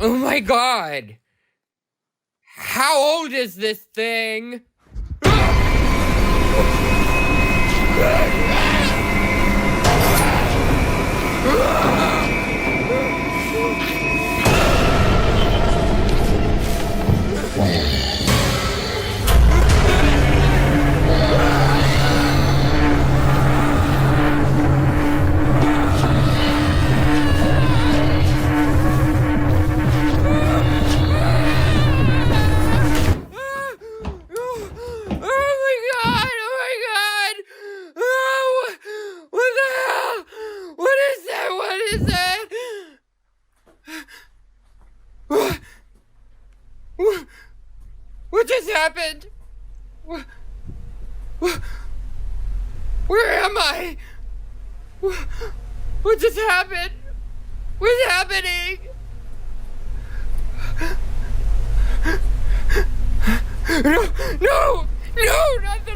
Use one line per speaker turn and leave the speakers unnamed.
Oh my god! How old is this thing? What just happened? Where am I? What just happened? What's happening? No, not